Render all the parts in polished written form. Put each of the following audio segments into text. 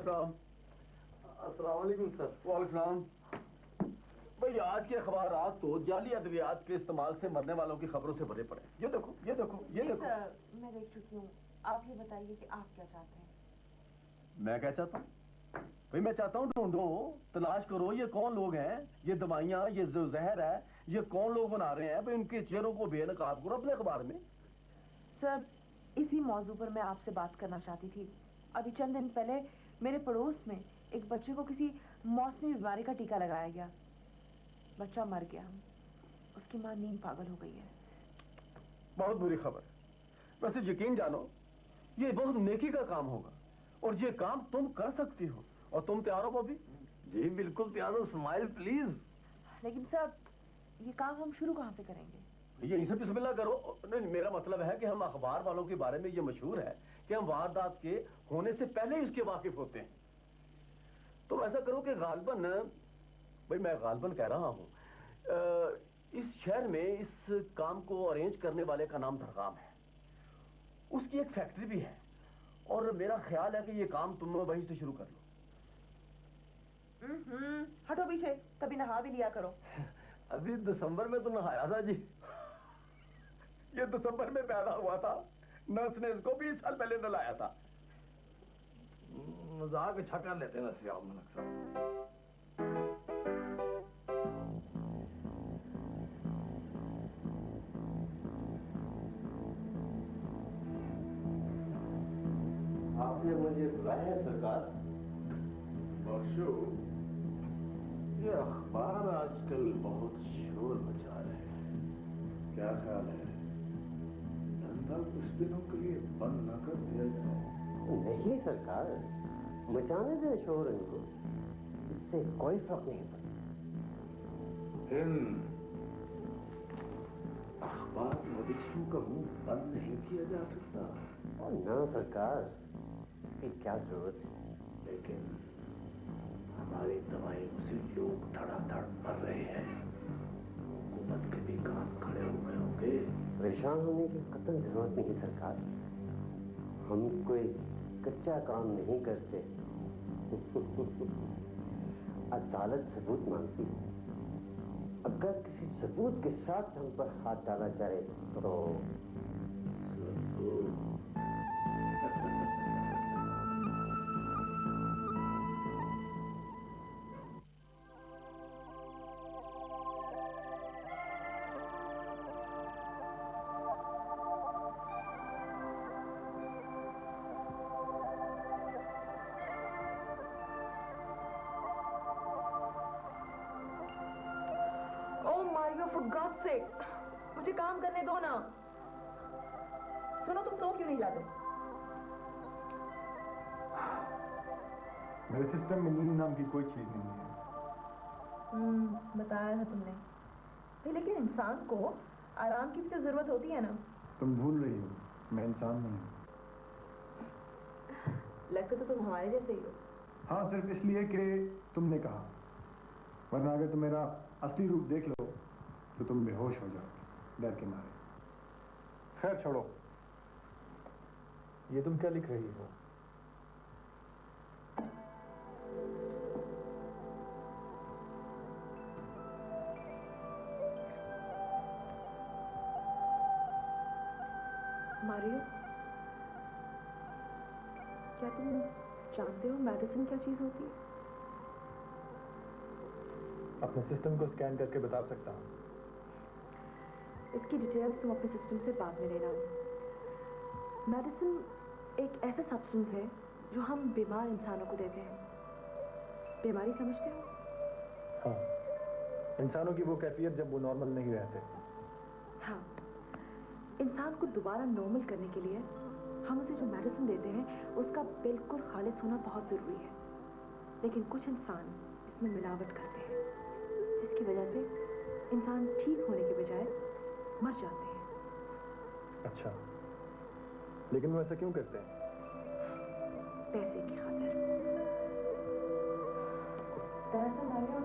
अस्सलाम वालेकुम सर। वालेकुम। भाई आज के अखबारात तो जाली अद्वियात के इस्तेमाल से मरने वालों की खबरों से भरे पड़े। ये देखो ये देखो ये देखो। सर मैं देख चुकी हूँ, आप ये बताइए कि आप क्या चाहते हैं? मैं क्या चाहता हूँ भाई? मैं चाहता हूँ ढूंढो, तलाश करो ये कौन लोग हैं, ये दवाइयाँ, ये जो जहर है, ये कौन लोग बना रहे हैं भाई, उनके चेहरों को बेनकाब करो अपने अखबार में। सर इसी मौजू पर मैं आपसे बात करना चाहती थी। अभी चंद दिन पहले मेरे पड़ोस में एक बच्चे को किसी मौसमी बीमारी का टीका लगाया गया। बच्चा मर गया, उसकी मां नींद पागल हो गई है। बहुत बुरी खबर। वैसे यकीन जानो ये बहुत नेकी का काम होगा और ये काम तुम कर सकती हो। और तुम तैयार हो बॉबी? जी बिल्कुल तैयार हो, स्माइल प्लीज। लेकिन सर ये काम हम शुरू कहां से करेंगे? ये इसे बिस्मिल्लाह करो। नहीं, मेरा मतलब है कि हम अखबार वालों के बारे में ये मशहूर है कि हम वारदात के होने से पहले इसके वाकिफ होते हैं। तो ऐसा करो कि गालबन, भाई मैं गालबन कह रहा हूं, इस शहर में इस काम को अरेंज करने वाले का नाम धरगाम है। उसकी एक फैक्ट्री भी है और मेरा ख्याल है कि ये काम तुम वहीं से शुरू कर लो। हटो पीछे, कभी नहा भी लिया करो। अभी दिसंबर में तो नहाया था जी। ये दिसंबर में पैदा हुआ था, नर्स ने इसको 20 साल पहले नहलाया था। मजाक अच्छा कर लेते हैं वैसे आप मलक साहब। आपने मुझे बुलाया है सरकार? बख्शो, ये अखबार आजकल बहुत शोर मचा रहे हैं, क्या ख्याल है? धंधा कुछ दिनों के लिए बंद न कर दिया जाए? नहीं सरकार, मचाने दें शोर इनको, इससे कोई फर्क नहीं पड़ता। इन अखबार मवेशियों का मुंह बंद नहीं किया जा सकता। और ना सरकार, इसकी क्या जरूरत है? लेकिन हमारी दवाइयों से लोग धड़ाधड़ मर रहे हैं, हुकूमत के भी कान खड़े हो गए होंगे। परेशान होने की कतई जरूरत नहीं सरकार, हम कोई कच्चा काम नहीं करते। अदालत सबूत मांगती है, अगर किसी सबूत के साथ हम पर हाथ डाला जाए तो मुझे काम करने दो ना। सुनो, तुम सो क्यों नहीं जाते? मेरे सिस्टम में नींद नाम की कोई चीज नहीं है। बताया था तुमने। लेकिन इंसान को आराम की भी तो जरूरत होती है ना। तुम भूल रही हो, मैं इंसान नहीं हूँ। लगता तो तुम हमारे जैसे ही हो। हाँ, सिर्फ इसलिए कि तुमने कहा, वरना अगर तुम मेरा असली रूप देख लो तो तुम बेहोश हो जाओगे डर के मारे। खैर छोड़ो, ये तुम क्या लिख रही हो? मारियो, क्या तुम जानते हो मेडिसिन क्या चीज होती है? अपने सिस्टम को स्कैन करके बता सकता हूँ। इसकी डिटेल्स तुम अपने सिस्टम से बाद में लेना। मेडिसिन एक ऐसा सब्सटेंस है जो हम बीमार इंसानों को देते हैं। बीमारी समझते हो? हाँ, इंसानों की वो कैफियत जब वो नॉर्मल नहीं रहते। हाँ, इंसान को दोबारा नॉर्मल करने के लिए हम उसे जो मेडिसिन देते हैं उसका बिल्कुल खालिस होना बहुत ज़रूरी है। लेकिन कुछ इंसान इसमें मिलावट करते हैं, जिसकी वजह से इंसान ठीक होने के बजाय मर जाते हैं। अच्छा, लेकिन वो ऐसा क्यों करते हैं? पैसे की खातिर। दरअसल मारियो,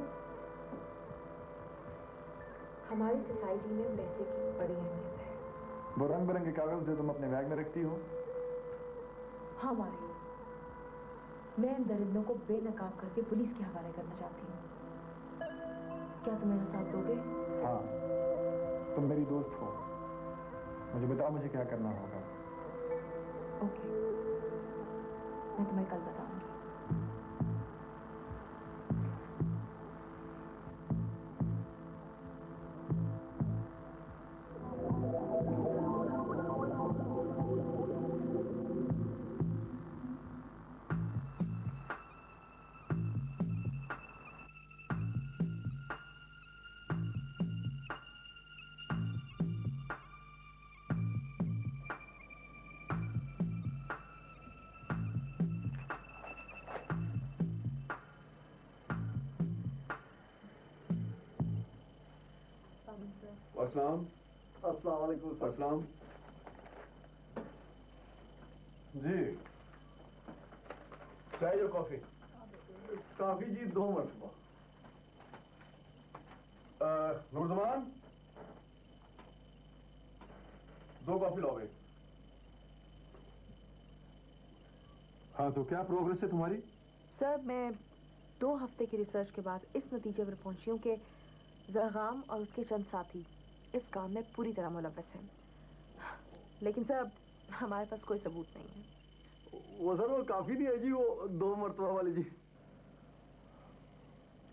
हमारी सोसाइटी में पैसे की बड़ी अहमियत है। वो रंग बिरंगे कागज जो तुम अपने बैग में रखती हो? हाँ मारियो, मैं इन दरिंदों को बेनकाब करके पुलिस के हवाले करना चाहती हूँ। क्या तुम मेरा साथ दोगे? हाँ, तुम मेरी दोस्त हो, मुझे बताओ मुझे क्या करना होगा। ओके, मैं तुम्हें कल बताऊंगी। अस्सलाम। अस्सलाम वालेकुम सर। अस्सलाम। जी, चाय या कॉफी? काफी जी 2 मरतबा। नूरजमान, 2 कॉफी लाओगे? हाँ, तो क्या प्रोग्रेस है तुम्हारी? सर, मैं 2 हफ्ते की रिसर्च के बाद इस नतीजे पर पहुंची हूँ कि जरगाम और उसके चंद साथी इस काम में पूरी तरह मुलव्वस हैं। लेकिन सर, अब हमारे पास कोई सबूत नहीं है। वो सर वो काफी नहीं है जी, वो 2 मरतबा वाली जी।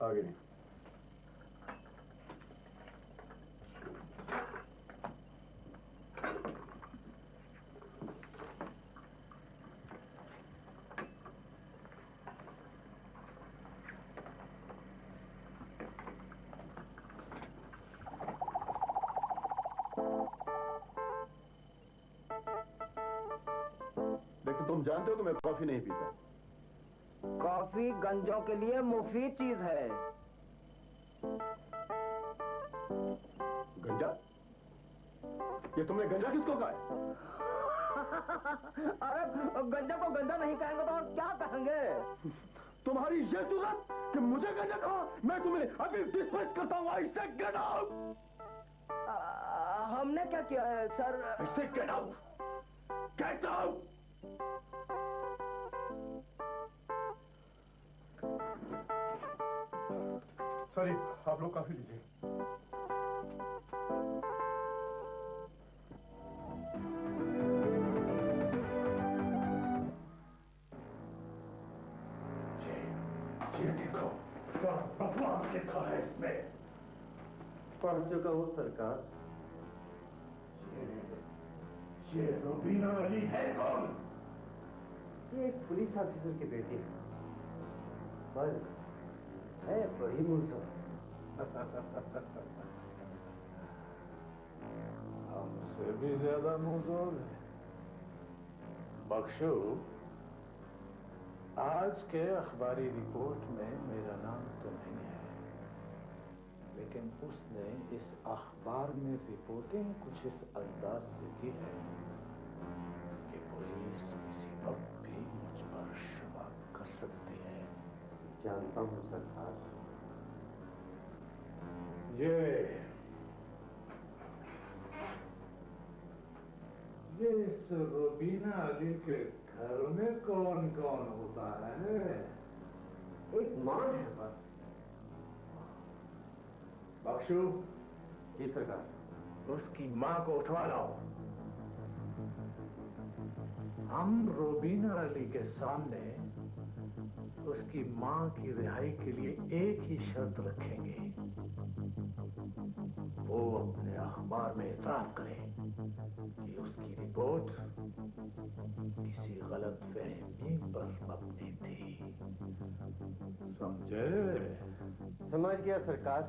आगे नहीं। लेकिन तुम जानते हो कि मैं कॉफी नहीं पीता। कॉफी गंजों के लिए मुफीद चीज है। गंजा? ये तुमने गंजा किसको कहा है? अरे गंजा को गंजा नहीं कहेंगे तो और क्या कहेंगे? तुम्हारी ये जुर्रत कि मुझे गंजा कहा? मैं तुम्हें अभी डिस्मिस करता हूँ। I say get out! हमने क्या किया है sir? I say get out! Get out! Sorry, आप लोग काफी लीजिए। ये देखो, क्या बकवास लिखा है इसमें। पढ़ चुका हूँ सरकार। ये रूबीना अली है कौन? ये एक पुलिस ऑफिसर की बेटी है, पर है बड़ी मुंसफ। हमसे भी ज्यादा मुंहजोर है। बख्शो, आज के अखबारी रिपोर्ट में मेरा नाम तो नहीं है, लेकिन उसने इस अखबार में रिपोर्टिंग कुछ इस अंदाज से की है कि पुलिस किसी वक्त भी मुझ पर शक कर सकती है। जानता हूँ सरकार। ये इस रूबीना अली के घर में कौन कौन होता है? एक माँ है बस। बख्शू, जी सरकार। उसकी माँ को उठवा लाओ। हम रूबीना अली के सामने उसकी माँ की रिहाई के लिए एक ही शर्त रखेंगे। वो अपने अखबार में इतराफ करे कि उसकी रिपोर्ट किसी गलत फहमी पर मबनी थी। समझे? समझ गया सरकार।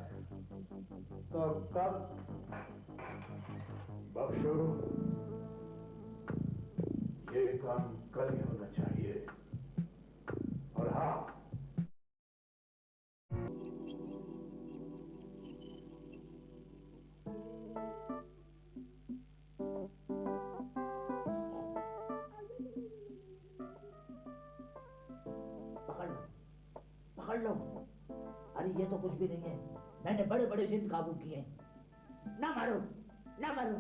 तो कब? बख्शो, ये काम कल ही होना चाहिए। और हाँ, पकड़ लो। अरे ये तो कुछ भी नहीं है, मैंने बड़े बड़े जिन काबू किए। ना मारो, ना मारो।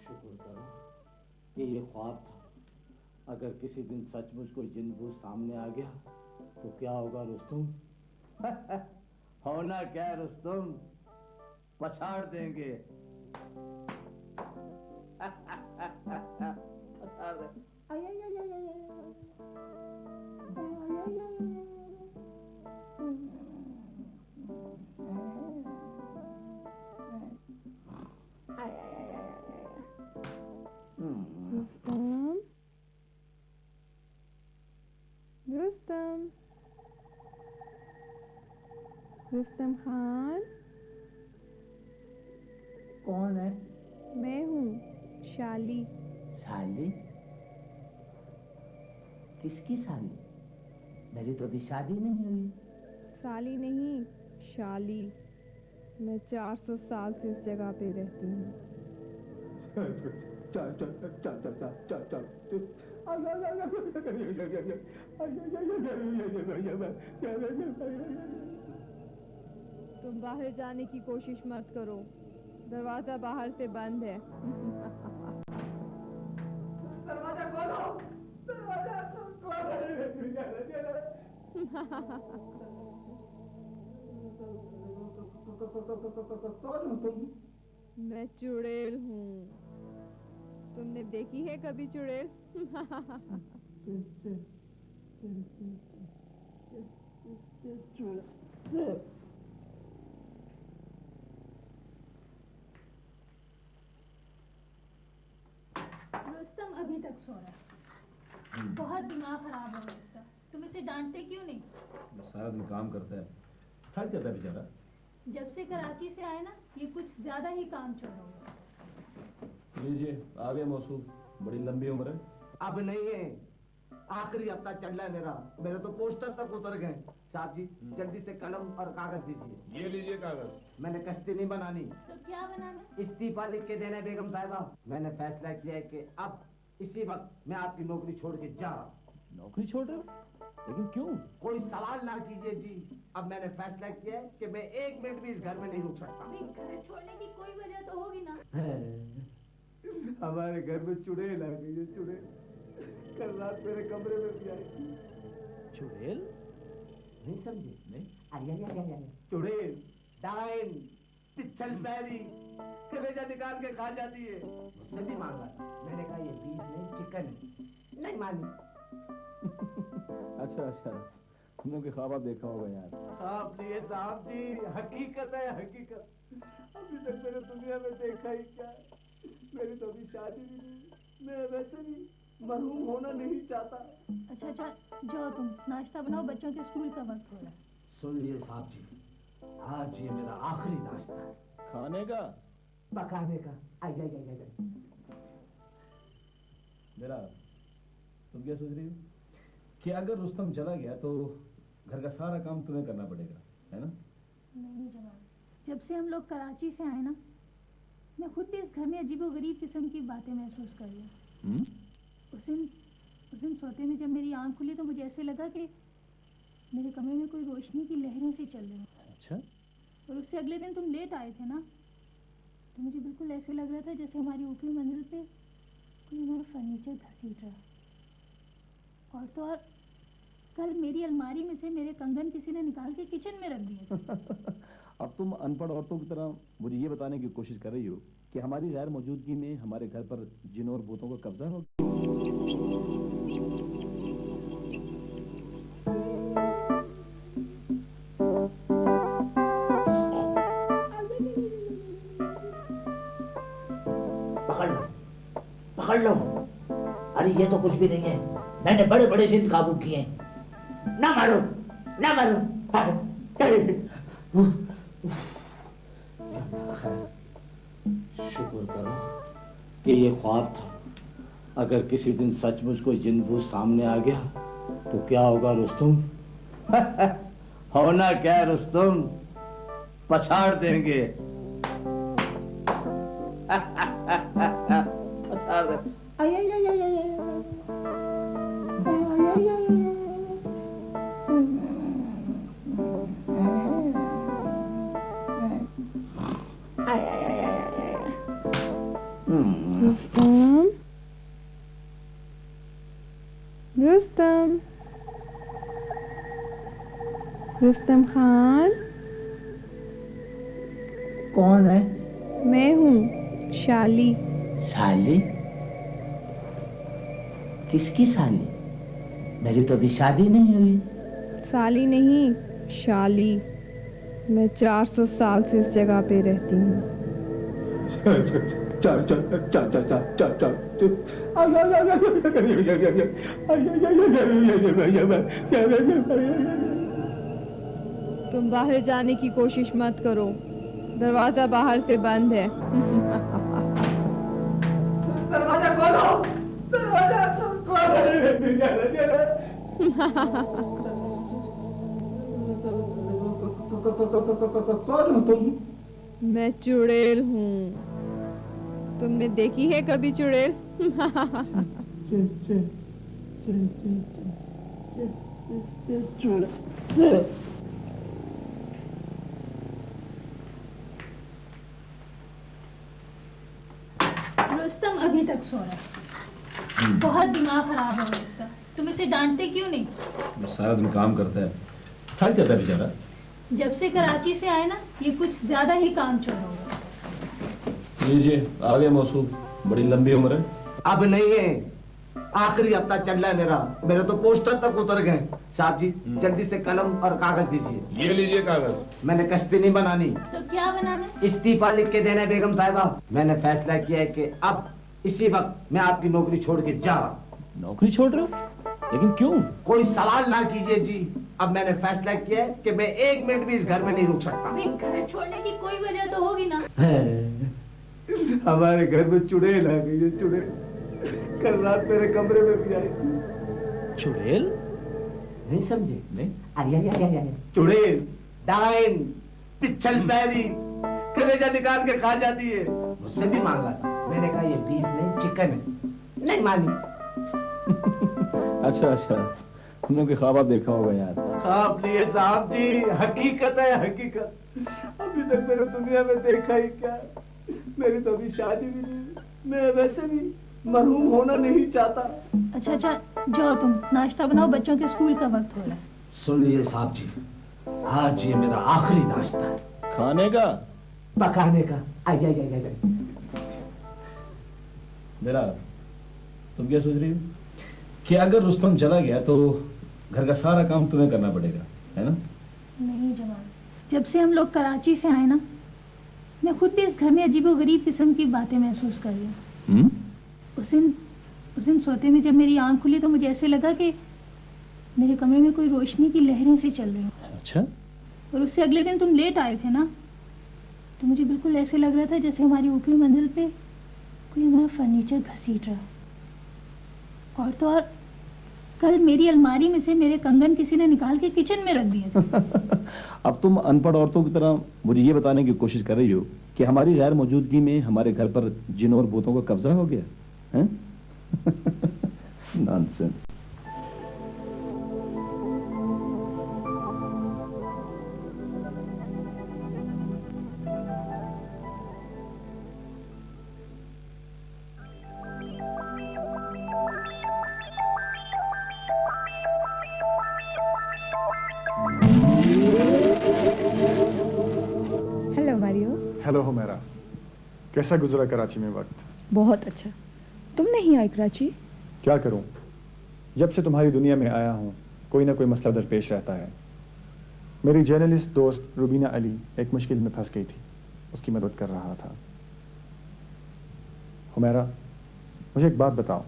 शुक्र करो कि ये ख्वाब था। अगर किसी दिन सचमुच कोई जिन भूत सामने आ गया तो क्या होगा रुस्तुम? होना क्या है रुस्तुम, पछाड़ देंगे। पछाड़ दे। रुस्तम, रुस्तम खान। कौन है? मैं हूँ शाली। साली? किसकी साली? मेरी तो अभी शादी नहीं हुई। साली नहीं, शाली। मैं 400 साल से इस जगह पे रहती हूँ। तुम बाहर जाने की कोशिश मत करो, दरवाजा बाहर से बंद है। दरवाजा खोलो, दरवाजा खोलो। मैं चुड़ैल हूँ। तुमने देखी है कभी चुड़ैल? रुस्तम अभी तक सो रहा है। बहुत दिमाग खराब हो गया इसका। तुम इसे डांटते क्यों नहीं? सारा दिन काम करता है, थक जाता है बेचारा। जब से कराची से आए ना, ये कुछ ज्यादा ही काम चोर हो गया। लीजिए आ गए मौसूफ, बड़ी लंबी उम्र है। अब नहीं है, आखिरी हफ्ता चल रहा है मेरा। मेरे तो पोस्टर तक उतर गए। साहब जी जल्दी से कलम और कागज दीजिए। ये लीजिए कागज। मैंने कश्ती नहीं बनानी, तो क्या बनाना? इस्तीफा लिख के देना है बेगम साहिबा। मैंने फैसला किया है कि अब इसी वक्त मैं आपकी नौकरी छोड़ के जा रहा हूँ। नौकरी छोड़ रहे हो? लेकिन क्यों? कोई सवाल ना कीजिए जी। अब मैंने फैसला किया है कि मैं 1 मिनट भी इस घर में नहीं रुक सकता। अभी घर छोड़ने की कोई वजह तो होगी ना? हमारे घर में चुड़ैल आ गई है, चुड़ैल। कल रात मेरे कमरे में भी आई थी। चुड़ैल? नहीं समझे? नहीं। अरे चुड़ैल, डाइन, पिछल पैरी, कलेजा निकाल के खा जाती है। मुझसे भी मांगा था। मैंने कहा ये बीफ नहीं चिकन है। नहीं मानी। अच्छा अच्छा, तुमने के ख्वाब देखा होगा यार। ख्वाब नहीं है साहब जी, हकीकत है हकीकत। अभी तक मैंने दुनिया में देखा ही क्या है। मेरी तो अभी शादी भी नहीं। मैं वैसे भी मरहूम होना नहीं चाहता। अच्छा जाओ तुम नाश्ता बनाओ, बच्चों के स्कूल का वक्त हो रहा है। सुन लिए साहब जी, आज ये मेरा आखिरी नाश्ता है। खाने का? पकाने का। आई। मेरा, तुम क्या सोच रही हो कि अगर रुस्तम चला गया तो घर का सारा काम तुम्हें करना पड़ेगा, है ना? नहीं जनाब, जब से हम लोग कराची से आए ना, मैं खुद भी इस घर में अजीबोगरीब किस्म की बातें महसूस कर रही हूँ। उस दिन सोते में जब मेरी आंख खुली तो मुझे ऐसे लगा कि मेरे कमरे में कोई रोशनी की लहरें सी चल रही हैं। अच्छा। और उससे अगले दिन तुम लेट आए थे ना, तो मुझे बिल्कुल ऐसे लग रहा था जैसे हमारी ऊपरी मंजिल पे कोई हमारा फर्नीचर घसीट रहा है। और तो और कल मेरी अलमारी में से मेरे कंगन किसी ने निकाल के किचन में रख दिए। अब तुम अनपढ़ औरतों की तरह मुझे ये बताने की कोशिश कर रही हो कि हमारी गैर मौजूदगी में हमारे घर पर जिनों और भूतों का कब्जा हो। पकड़ लो। अरे ये तो कुछ भी नहीं है, मैंने बड़े बड़े जिन काबू किए हैं। ना मारो, ना मारो। शुक्र करो कि ये ख्वाब था। अगर किसी दिन सचमुच कोई जिन भूत सामने आ गया तो क्या होगा रुस्तुम? होना क्या है रुस्तुम, पछाड़ देंगे। पछाड़ दे। रुस्तम, रुस्तम खान। कौन है? मैं हूँ शाली। साली? किसकी साली? मेरी तो अभी शादी नहीं हुई। साली नहीं, शाली। मैं 400 साल से इस जगह पे रहती हूँ। तुम बाहर जाने की कोशिश मत करो, दरवाजा बाहर से बंद है। दरवाजा खोलो, दरवाजा कौन हो तुम? मैं चुड़ैल हूँ। तुमने देखी है कभी चुड़ैल? रुस्तम अभी तक सो रहा है। बहुत दिमाग खराब हो गया इसका। तुम इसे डांटते क्यों नहीं? वो सारा दिन काम करता है, थक जाता है बेचारा। जब से कराची से आए ना, ये कुछ ज्यादा ही काम चोर हो गया। लीजिए, आ गया मौसूफ। बड़ी लंबी उम्र है। अब नहीं है, आखिरी हफ्ता चल रहा है मेरा। मेरे तो पोस्टर तक उतर गए। साहब जी जल्दी से कलम और कागज दीजिए। ये लीजिए कागज। मैंने कश्ती नहीं बनानी। तो क्या बनाना? इस्तीफा लिख के देना है बेगम साहिबा। मैंने फैसला किया है कि अब इसी वक्त मैं आपकी नौकरी छोड़ के जा रहा हूँ। नौकरी छोड़ रहे हो? लेकिन क्यों? कोई सवाल ना कीजिए जी। अब मैंने फैसला किया है कि मैं 1 मिनट भी इस घर में नहीं रुक सकता। घर छोड़ने की कोई वजह तो होगी ना? हमारे घर में चुड़ैल आ गई है, चुड़ैल। कल रात मेरे कमरे में भी आई। चुड़ैल? नहीं समझे? नहीं। अरे चुड़ैल, डाइन, पिच्छल पैरी, कलेजा निकाल के खा जाती है। मुझसे भी मांगा था, मैंने कहा ये बीफ नहीं चिकन है, नहीं मानी। अच्छा अच्छा, तुमने कोई ख्वाब देखा होगा यार। ख्वाब लिए साहब जी, हकीकत है हकीकत। अभी तक मैंने दुनिया में देखा ही क्या। मेरी तो अभी शादी भी नहीं। मैं वैसे भी मरहूम होना नहीं चाहता। अच्छा अच्छा, जाओ तुम नाश्ता बनाओ, बच्चों के स्कूल का वक्त हो रहा है। सुन लीजिए साहब जी, आज ये मेरा आखिरी नाश्ता है। खाने का? पकाने का। आइए। मेरा, तुम क्या सोच रही हो कि अगर रुस्तम चला गया तो घर का सारा काम तुम्हें करना पड़ेगा, है ना? नहीं जमाल, जब से हम लोग कराची से आए ना, मैं खुद भी इस घर में अजीबोगरीब किस्म की बातें महसूस कर रही हूँ। उस दिन सोते में जब मेरी आंख खुली तो मुझे ऐसे लगा कि मेरे कमरे में कोई रोशनी की लहरें सी चल रही हैं। अच्छा। और उससे अगले दिन तुम लेट आए थे ना, तो मुझे बिल्कुल ऐसे लग रहा था जैसे हमारी ऊपरी मंजिल पे कोई हमारा फर्नीचर घसीट रहा है। और तो और कल मेरी अलमारी में से मेरे कंगन किसी ने निकाल के किचन में रख दिए थे। अब तुम अनपढ़ औरतों की तरह मुझे ये बताने की कोशिश कर रही हो कि हमारी गैर मौजूदगी में हमारे घर पर जिन और भूतों का कब्जा हो गया है? Nonsense. Hello Mario. Hello Humaira, कैसा गुजरा कराची में वक्त? बहुत अच्छा। तुम नहीं आई कराची? क्या करूं, जब से तुम्हारी दुनिया में आया हूं कोई ना कोई मसला दरपेश रहता है। मेरी जर्नलिस्ट दोस्त रुबीना अली एक मुश्किल में फंस गई थी, उसकी मदद कर रहा था। हुमैरा, मुझे एक बात बताओ,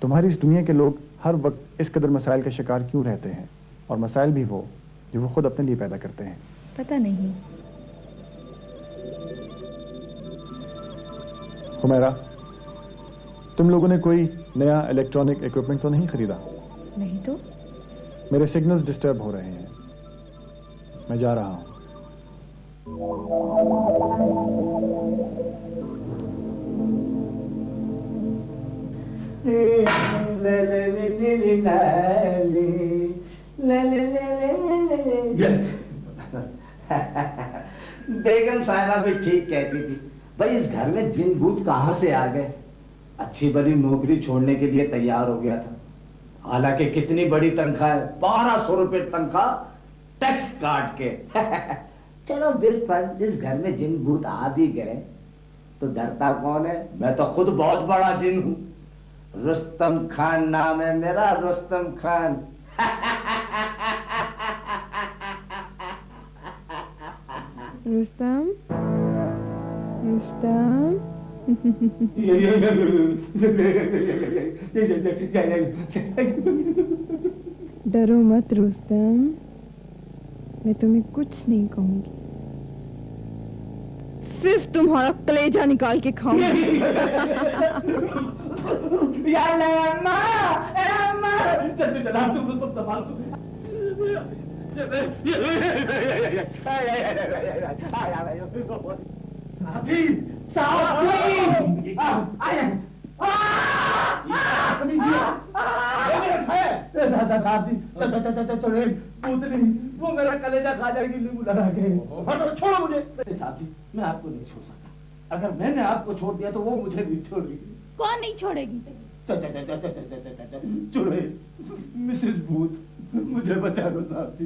तुम्हारी इस दुनिया के लोग हर वक्त इस कदर मसाइल का शिकार क्यों रहते हैं, और मसाइल भी वो जो वो खुद अपने लिए पैदा करते हैं? पता नहीं। हुमैरा, तुम लोगों ने कोई नया इलेक्ट्रॉनिक इक्विपमेंट तो नहीं खरीदा? नहीं तो? मेरे सिग्नल्स डिस्टर्ब हो रहे हैं, मैं जा रहा हूं। बेगम साहिबा भी ठीक कहती थी, भाई इस घर में जिन भूत कहां से आ गए। अच्छी भली नौकरी छोड़ने के लिए तैयार हो गया था, हालांकि कितनी बड़ी तनख्वाह है, 1200 रुपए तनख्वाह टैक्स काट के। चलो बिलफर्ज इस घर में जिन भूत आ भी गए तो डरता कौन है? मैं तो खुद बहुत बड़ा जिन हूं। रुस्तम खान नाम है मेरा, रुस्तम खान। रुस्तम, रुस्तम। डरो मत रुस्तम, मैं तुम्हें कुछ नहीं कहूंगी, सिर्फ तुम्हारा कलेजा निकाल के खाऊंगी। वो मेरा कलेजा खा जाएगी, नींबू लगा के। छोड़ो मुझे। साहब जी, मैं आपको नहीं छोड़ सकता। अगर मैंने आपको छोड़ दिया तो वो मुझे नहीं छोड़ेगी। कौन नहीं छोड़ेगी? छोड़े मिसेस भूत, मुझे बचा लो साहब जी।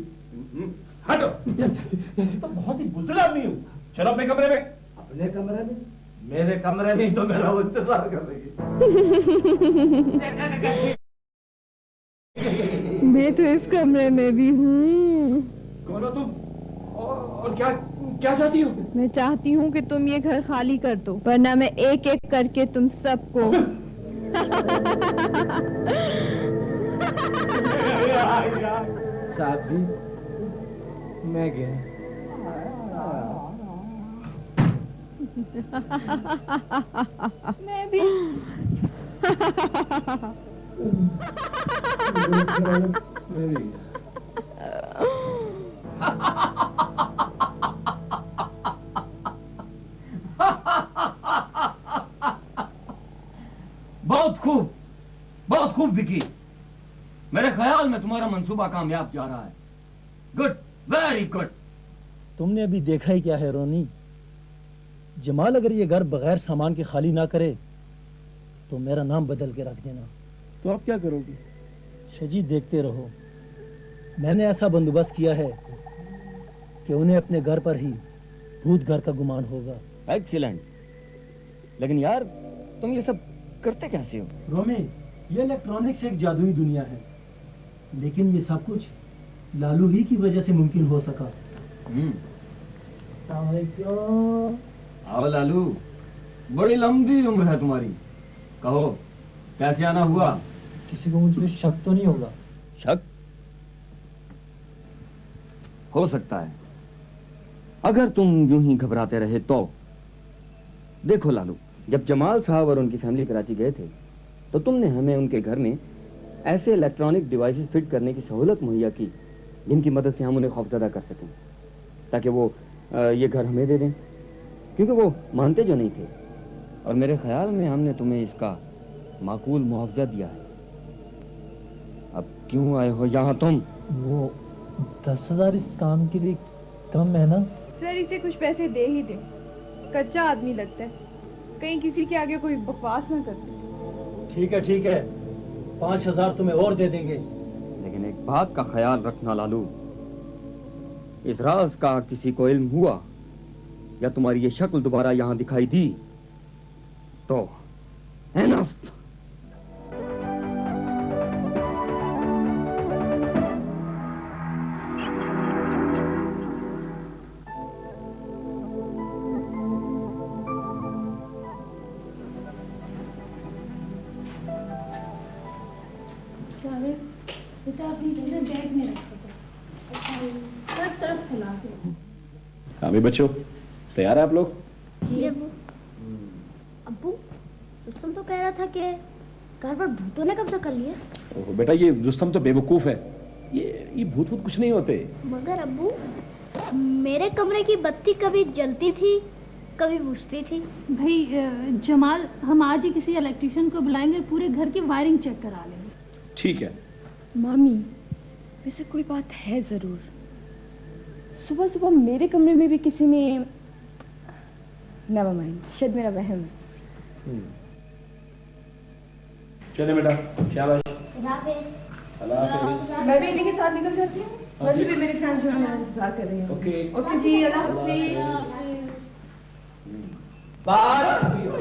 हटो। तो बहुत ही बुजदिल आदमी हूँ। चलो अपने कमरे में। अपने कमरे में? मेरे कमरे में ही तो मेरा वो इंतजार कर रही है। मैं तो इस कमरे में भी हूँ। कौन हो तुम? और क्या क्या चाहती हो? मैं चाहती हूँ कि तुम ये घर खाली कर दो, वरना मैं एक एक करके तुम सबको साहब जी, मैं गया। मैं भी। बहुत खूब विकी, मेरे ख्याल में तुम्हारा मंसूबा कामयाब जा रहा है। Good, very good. तुमने अभी देखा ही क्या है रोनी, जमाल अगर ये घर बगैर सामान के खाली ना करे तो मेरा नाम बदल के रख देना। तो आप क्या करोगे? शजी देखते रहो, मैंने ऐसा बंदोबस्त किया है कि उन्हें अपने घर पर ही भूत घर का गुमान होगा। एक्सीलेंट। लेकिन यार तुम ये सब करते कैसे हो? रोमी, ये इलेक्ट्रॉनिक्स एक जादुई दुनिया है, लेकिन ये सब कुछ लालू ही की वजह से मुमकिन हो सका। आओ लालू, बड़ी लंबी उम्र है तुम्हारी, कहो कैसे आना हुआ? किसी को मुझ पर शक तो नहीं होगा? शक हो सकता है, अगर तुम यूं ही घबराते रहे तो। देखो लालू, जब जमाल साहब और उनकी फैमिली कराची गए थे तो तुमने हमें उनके घर में ऐसे इलेक्ट्रॉनिक डिवाइसेस फिट करने की सहूलत मुहैया की जिनकी मदद से हम उन्हें खौफजदा कर सकें, ताकि वो ये घर हमें दे दें, क्योंकि वो मानते जो नहीं थे। और मेरे ख्याल में हमने तुम्हें इसका माकूल मुआवजा दिया है। अब क्यों आए हो यहाँ तुम? वो 10,000 इस काम के लिए कम है ना? सर इसे कुछ पैसे दे ही दे, कच्चा आदमी लगता है, कहीं किसी के आगे कोई बकवास ना कर दे। ठीक है, 5,000 तुम्हें और दे देंगे। लेकिन एक बात का ख्याल रखना लालू, इस राज का किसी को इल्म हुआ या तुम्हारी ये शक्ल दोबारा यहाँ दिखाई दी तो एनफ। बेटा अपनी चीजें बैग में रख दो, सब तरफ फैला दो। अभी बच्चों तैयार है आप लोग? जी अब्बू। अब्बू, रुस्तम तो कह रहा था कि घर पर भूतों ने कब्जा कर लिया। ओह बेटा, ये रुस्तम तो बेवकूफ है, ये भूत भूत कुछ नहीं होते। मगर अब्बू, मेरे कमरे की बत्ती कभी जलती थी कभी बुझती थी। भाई जमाल, हम आज ही किसी इलेक्ट्रिशियन को बुलाएंगे, पूरे घर की वायरिंग चेक करा लेंगे। ठीक है। मामी, वैसे कोई बात है जरूर, सुबह सुबह मेरे कमरे में भी किसी ने, नेवर माइंड, शायद मेरा वहम है। चले बेटा, शाबाश। खुदा हाफिज। मैं भी इन्हीं के साथ निकल जाती हूँ। वैसे भी मेरी फ्रेंड्स जो है मेरा इंतजार कर रही हैं। ओके जी, अल्लाह हाफिज़।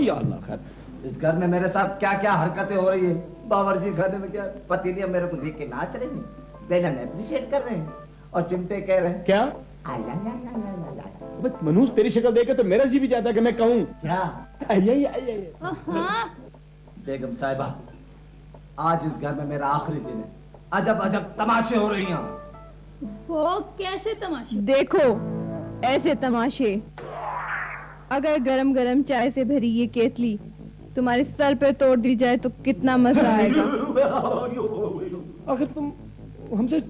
या अल्लाह खैर, इस घर में मेरे साथ क्या क्या हरकतें हो रही है। बावर्ची खाने में क्या पतीलियां मेरे को देख के नाच रही हैं, बेलन एप्रिशिएट कर रहे हैं और चिमटे कह रहे हैं क्या? मनूज, तेरी शक्ल देखे तो मेरा जी भी चाहता है कि मैं कहूँ क्या? बेगम साहिबा, आज इस घर में मेरा आखिरी दिन है। अजब अजब तमाशे हो रही हैं। वो कैसे तमाशे? देखो ऐसे तमाशे, अगर गरम गरम चाय से भरी ये केतली तुम्हारे सर पे तोड़ दी जाए तो कितना मजा आएगा। अगर तुम हमसे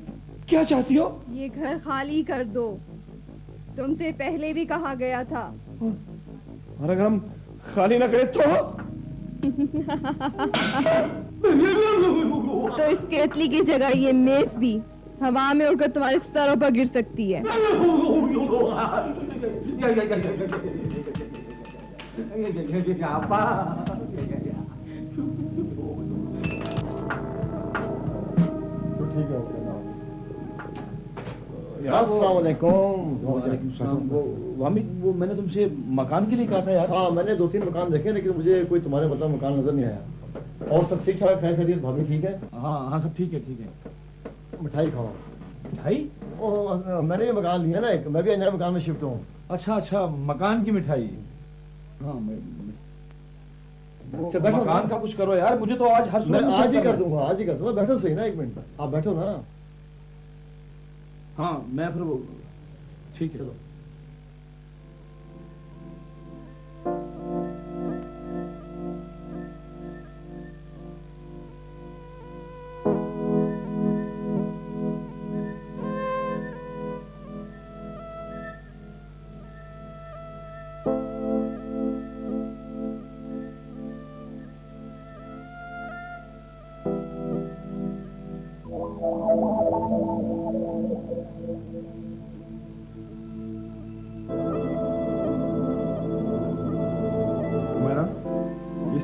क्या चाहती हो? ये घर खाली कर दो, तुमसे पहले भी कहा गया था। और अगर हम खाली ना करें तो? तो इस केतली की जगह ये मेज भी हवा में उड़कर तुम्हारे सरों पर गिर सकती है। ठीक है, वो मैंने तुमसे मकान के लिए कहा था यार। हाँ, मैंने 2-3 मकान देखे, लेकिन मुझे कोई तुम्हारे मतलब मकान नजर नहीं आया। और सब ठीक ठाक है? खैरियत? भाभी ठीक है? हाँ हाँ, सब ठीक है ठीक है। मिठाई खाओ। मिठाई? मैंने भी मकान लिया ना एक, मैं भी नए मकान में शिफ्ट हूँ। अच्छा अच्छा, मकान की मिठाई। हाँ, मकान का कुछ करो यार, मुझे तो आज हर मैं आज ही कर दूंगा, आज ही कर दूंगा। बैठो सही ना, 1 मिनट, आप बैठो ना। हाँ, मैं फिर वो ठीक है।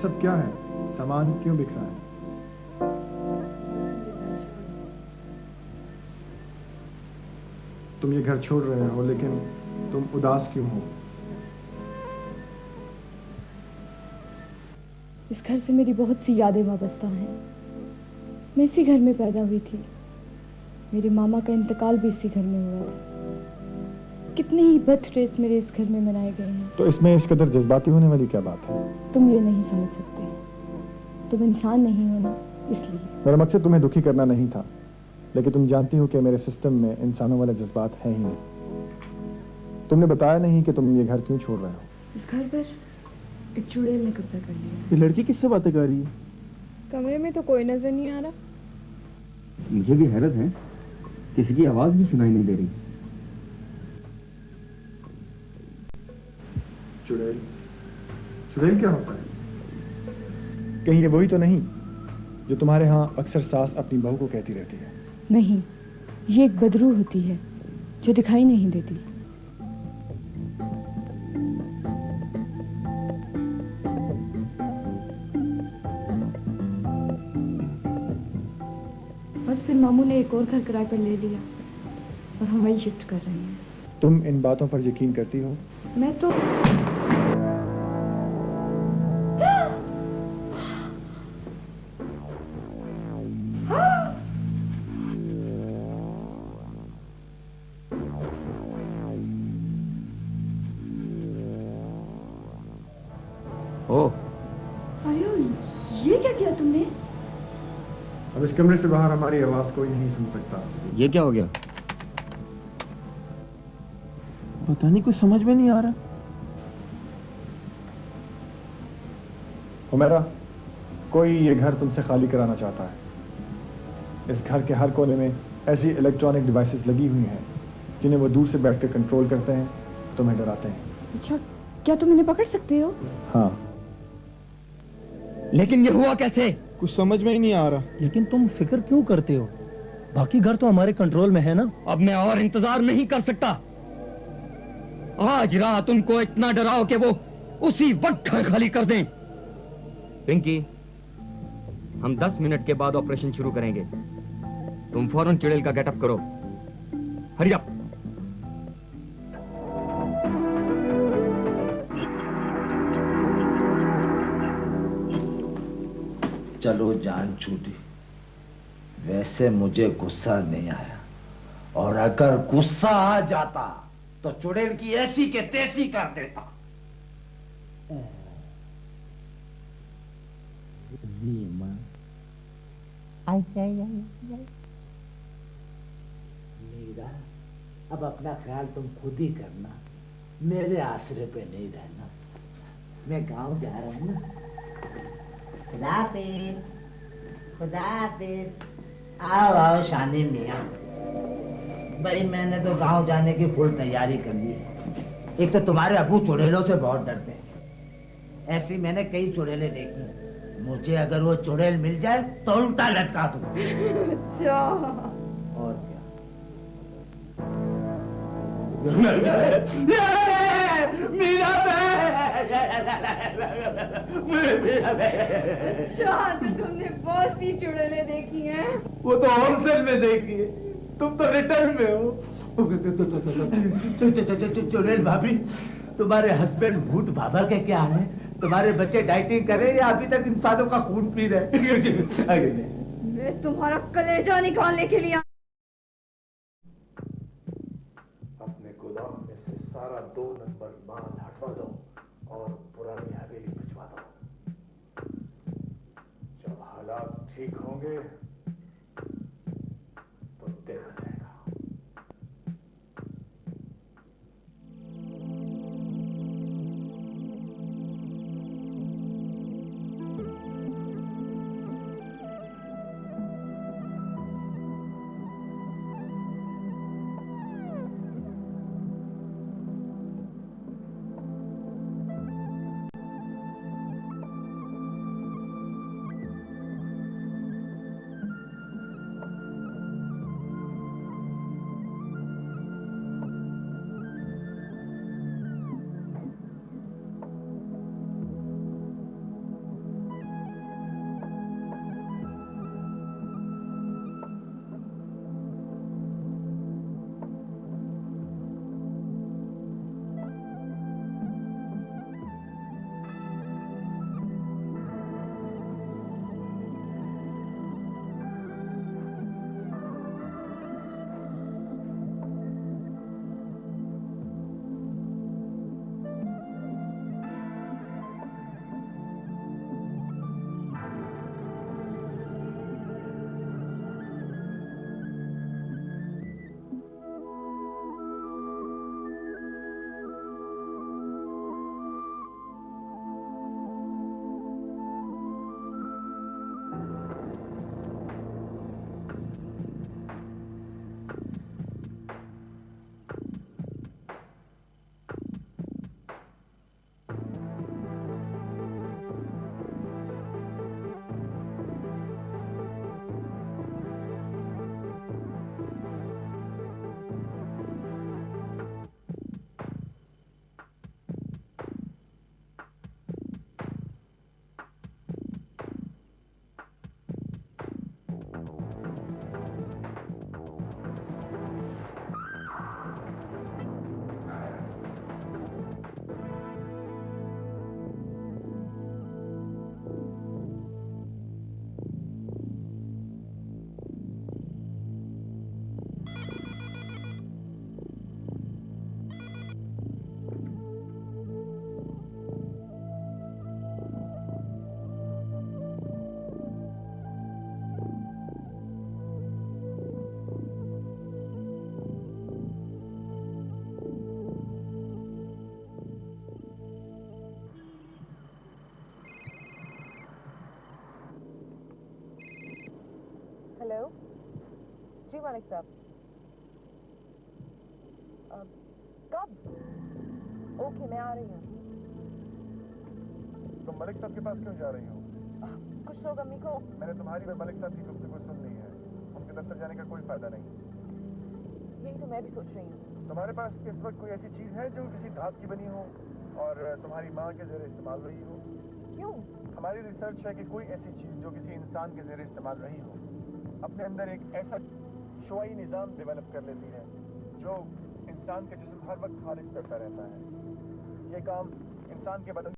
सब क्या है? सामान क्यों बिखरा है? तुम ये घर छोड़ रहे हो, लेकिन तुम उदास क्यों हो? इस घर से मेरी बहुत सी यादें वाबस्ता हैं। मैं इसी घर में पैदा हुई थी। मेरे मामा का इंतकाल भी इसी घर में हुआ था। कितने ही बर्थडेज मेरे इस घर में मनाए गए हैं। तो इसमें इस कदर जज्बाती होने वाली क्या बात है? तुम ये नहीं समझ सकते, तुम इंसान नहीं हो ना, इसलिए। मेरा मकसद तुम्हें दुखी करना नहीं था, लेकिन तुम जानती हो कि मेरे सिस्टम में इंसानों वाले जज्बात है ही नहीं। तुमने बताया नहीं कि तुम ये घर क्यों छोड़ रहे हो। इस घर पर एक चुड़ैल ने कब्जा कर लिया। ये लड़की किससे बातें कर रही है? कमरे में तो कोई नजर नहीं आ रहा। मुझे भी हैरत है, किसी की आवाज भी सुनाई नहीं दे रही। चुड़ैल? चुड़ैल क्या होता है? कहीं ये वही तो नहीं जो तुम्हारे यहाँ अक्सर सास अपनी बहू को कहती रहती है? नहीं, ये एक बदरू होती है जो दिखाई नहीं देती। बस फिर मामू ने एक और घर किराए पर ले लिया और हम वहीं शिफ्ट कर रहे हैं। तुम इन बातों पर यकीन करती हो? मैं तो ये क्या किया तुमने? अब इस कमरे से बाहर हमारी आवाज कोई नहीं सुन सकता। ये क्या हो गया? पता नहीं, कुछ समझ में नहीं आ रहा। हुमैरा, कोई ये घर तुमसे खाली कराना चाहता है। इस घर के हर कोने में ऐसी इलेक्ट्रॉनिक डिवाइसेस लगी हुई हैं जिन्हें वो दूर से बैठकर कंट्रोल करते हैं, तुम्हें डराते हैं। अच्छा, क्या तुम इन्हें पकड़ सकते हो? हाँ। लेकिन ये हुआ कैसे? कुछ समझ में ही नहीं आ रहा। लेकिन तुम फिक्र क्यों करते हो? बाकी घर तो हमारे कंट्रोल में है ना। अब मैं और इंतजार नहीं कर सकता। आज रात उनको इतना डराओ कि वो उसी वक्त घर खाली कर दें। पिंकी, हम 10 मिनट के बाद ऑपरेशन शुरू करेंगे। तुम फौरन चुड़ैल का गेटअप करो। Hurry up. चलो जान छूटी। वैसे मुझे गुस्सा नहीं आया, और अगर गुस्सा आ जाता तो चुड़ैल की ऐसी के तैसी कर देता। मीरा, अब अपना ख्याल तुम खुद ही करना, मेरे आसरे पे नहीं रहना। मैं गांव जा रहा हूँ। खुदा हाफिज, खुदा हाफिज। आओ आओ शानी मियाँ। भाई मैंने तो गांव जाने की फुल तैयारी कर ली है। एक तो तुम्हारे अबू चुड़ैलों से बहुत डरते हैं। ऐसी मैंने कई चुड़ैलें देखी। मुझे अगर वो चुड़ैल मिल जाए तो उल्टा लटका दूं। अच्छा। और क्या? अच्छा, तो तुमने बहुत सी चुड़ैलें देखी हैं? वो तो होलसेल में देखी है, तुम तो रिटर्न में हो। चुड़ैल भाभी, तुम्हारे हस्बैंड भूत बाबा के क्या हाल है? तुम्हारे बच्चे डाइटिंग कर रहे हैं या अभी तक इंसानों का खून पी रहे? मैं तुम्हारा कलेजा निकालने के लिए अपने गोदाम में से सारा 2 नंबर माल हटवा दो और पुरानी हवेली भिजवा दो। जब हालात ठीक होंगे तो देखा जाएगा। हेलो जी मालिक साहब, कब? ओके मैं आ रही हूँ। तुम मलिक साहब के पास क्यों जा रही हो? कुछ लोग अम्मी को। मैंने तुम्हारी और मलिक साहब की गुफ्तगू सुन ली है, उनके दफ्तर जाने का कोई फायदा नहीं। यही तो मैं भी सोच रही हूँ। तुम्हारे पास इस वक्त कोई ऐसी चीज है जो किसी धात की बनी हो और तुम्हारी माँ के ज़ेरे इस्तेमाल रही हो? क्यों? हमारी रिसर्च है कि कोई ऐसी चीज जो किसी इंसान के ज़ेरे इस्तेमाल रही हो अपने अंदर एक ऐसा शुआई निज़ाम डेवलप कर लेती है जो इंसान का जिस्म हर वक्त खारिज करता रहता है। ये काम इंसान के बदन